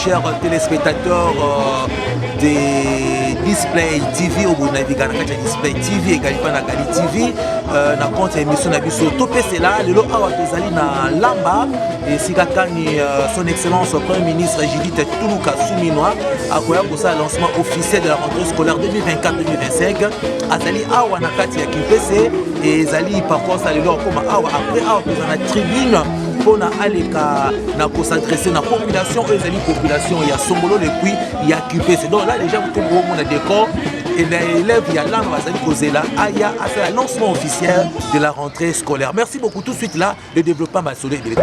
chers téléspectateurs des Display TV au Bonaviga na Display TV également na Gali TV na compte émission na biso topé là lelo awa tozali na Lamba et sikakani son excellence premier ministre Judith Tuluka Suminwa akoya ko sa lancement officiel de la rentrée scolaire 2024-2025 azali awa na kati ya Kimpese et zali par contre ça lelo comme awa après awa tozana tribune pour aleka na ko s'adresser na population et les population il y a Sombolo le puis il y a Kimpese donc là les gens tout le monde décor et les élèves il y a là bazali kozela aya a fait le lancement officiel de la rentrée scolaire. Merci beaucoup. Tout de suite là le développement Massolé de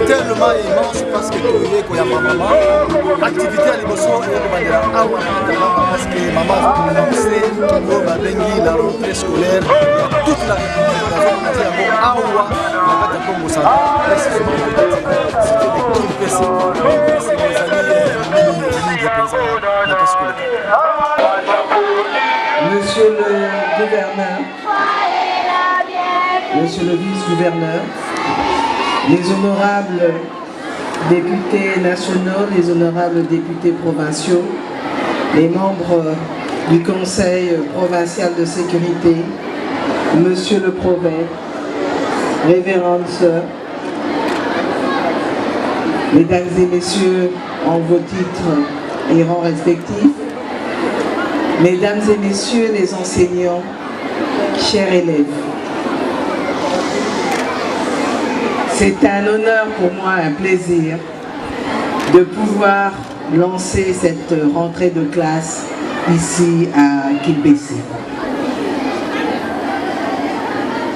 tellement immense parce que tu es maman activité à l'émotion et parce que maman a lancé la rentrée scolaire toute la République Monsieur le gouverneur, monsieur le vice-gouverneur, les honorables députés nationaux, les honorables députés provinciaux, les membres du Conseil provincial de sécurité, monsieur le prophète, révérendes sœurs, mesdames et messieurs en vos titres et rangs respectifs, mesdames et messieurs les enseignants, chers élèves, c'est un honneur pour moi, un plaisir de pouvoir lancer cette rentrée de classe ici à Kimpese.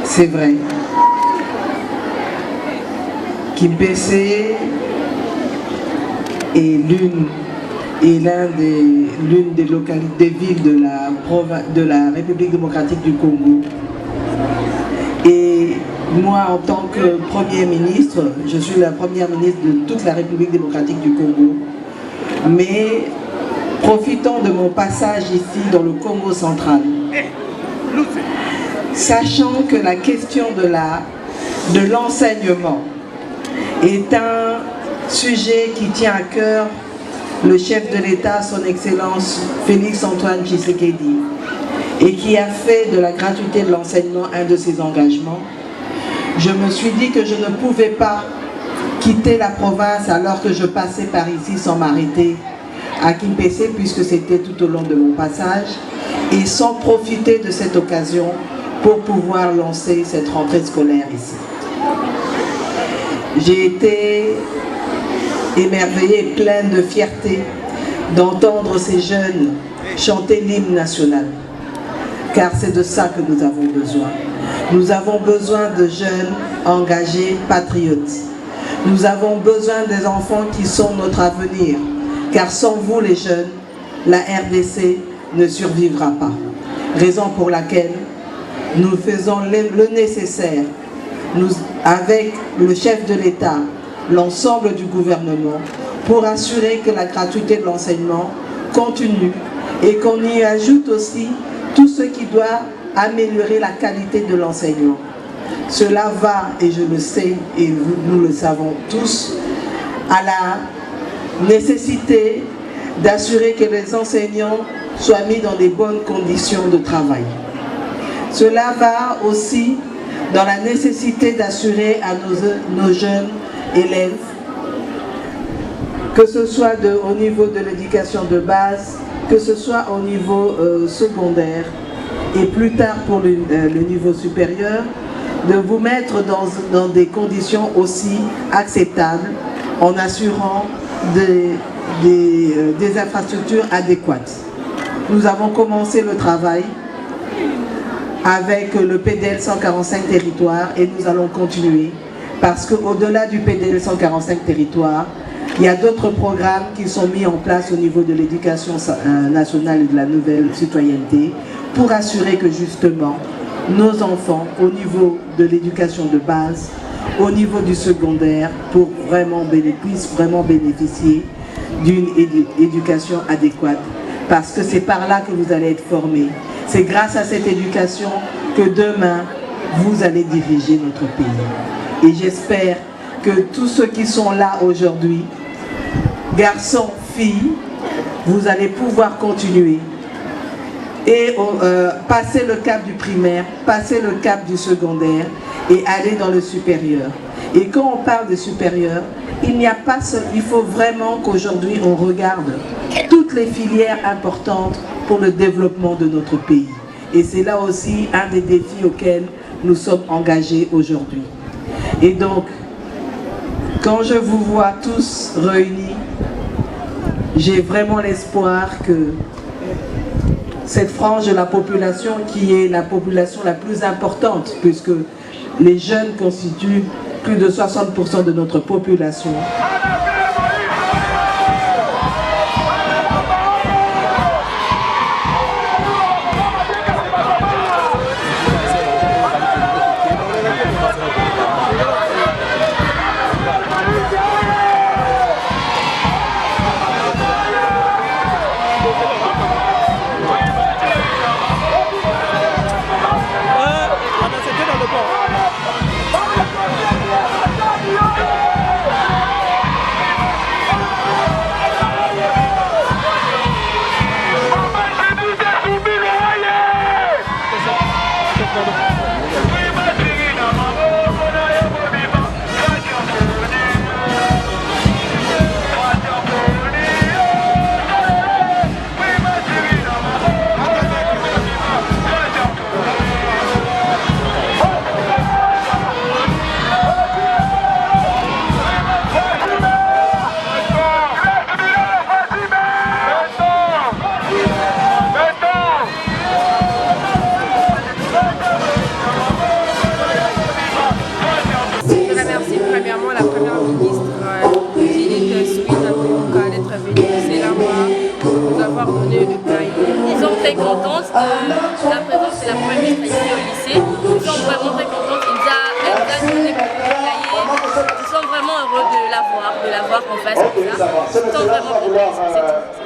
C'est vrai, Kimpese est l'une des localités, des villes de la République démocratique du Congo. Et moi, en tant que Premier ministre, je suis la Première ministre de toute la République démocratique du Congo. Mais profitons de mon passage ici dans le Congo central, sachant que la question de l'enseignement est un sujet qui tient à cœur le chef de l'État, son Excellence Félix Antoine Tshisekedi, et qui a fait de la gratuité de l'enseignement un de ses engagements. Je me suis dit que je ne pouvais pas quitter la province alors que je passais par ici sans m'arrêter à Kimpese, puisque c'était tout au long de mon passage, et sans profiter de cette occasion pour pouvoir lancer cette rentrée scolaire ici. J'ai été émerveillée, pleine de fierté d'entendre ces jeunes chanter l'hymne national, car c'est de ça que nous avons besoin. Nous avons besoin de jeunes engagés, patriotes. Nous avons besoin des enfants qui sont notre avenir, car sans vous les jeunes, la RDC ne survivra pas. Raison pour laquelle nous faisons le nécessaire, avec le chef de l'État, l'ensemble du gouvernement, pour assurer que la gratuité de l'enseignement continue et qu'on y ajoute aussi tout ce qui doit améliorer la qualité de l'enseignement. Cela va, et je le sais, et nous le savons tous, à la nécessité d'assurer que les enseignants soient mis dans des bonnes conditions de travail. Cela va aussi dans la nécessité d'assurer à nos jeunes élèves, que ce soit au niveau de l'éducation de base, que ce soit au niveau secondaire, et plus tard pour le niveau supérieur, de vous mettre dans des conditions aussi acceptables en assurant des infrastructures adéquates. Nous avons commencé le travail avec le PDL 145 territoires et nous allons continuer parce qu'au-delà du PDL 145 territoires, il y a d'autres programmes qui sont mis en place au niveau de l'éducation nationale et de la nouvelle citoyenneté pour assurer que justement nos enfants, au niveau de l'éducation de base, au niveau du secondaire pour puissent vraiment bénéficier d'une éducation adéquate. Parce que c'est par là que vous allez être formés. C'est grâce à cette éducation que demain, vous allez diriger notre pays. Et j'espère que tous ceux qui sont là aujourd'hui, garçons, filles, vous allez pouvoir continuer et passer le cap du primaire, passer le cap du secondaire et aller dans le supérieur. Et quand on parle de supérieur, il faut vraiment qu'aujourd'hui on regarde toutes les filières importantes pour le développement de notre pays. Et c'est là aussi un des défis auxquels nous sommes engagés aujourd'hui. Et donc, quand je vous vois tous réunis, j'ai vraiment l'espoir que cette frange de la population, qui est la population la plus importante, puisque les jeunes constituent plus de 60% de notre population, Ils sont très contents de la présence de la première ministre ici au lycée. Ils sont vraiment très contents. Elle nous a donné beaucoup de cahiers. Ils sont vraiment heureux de la voir en face comme ça. Ils sont vraiment contents.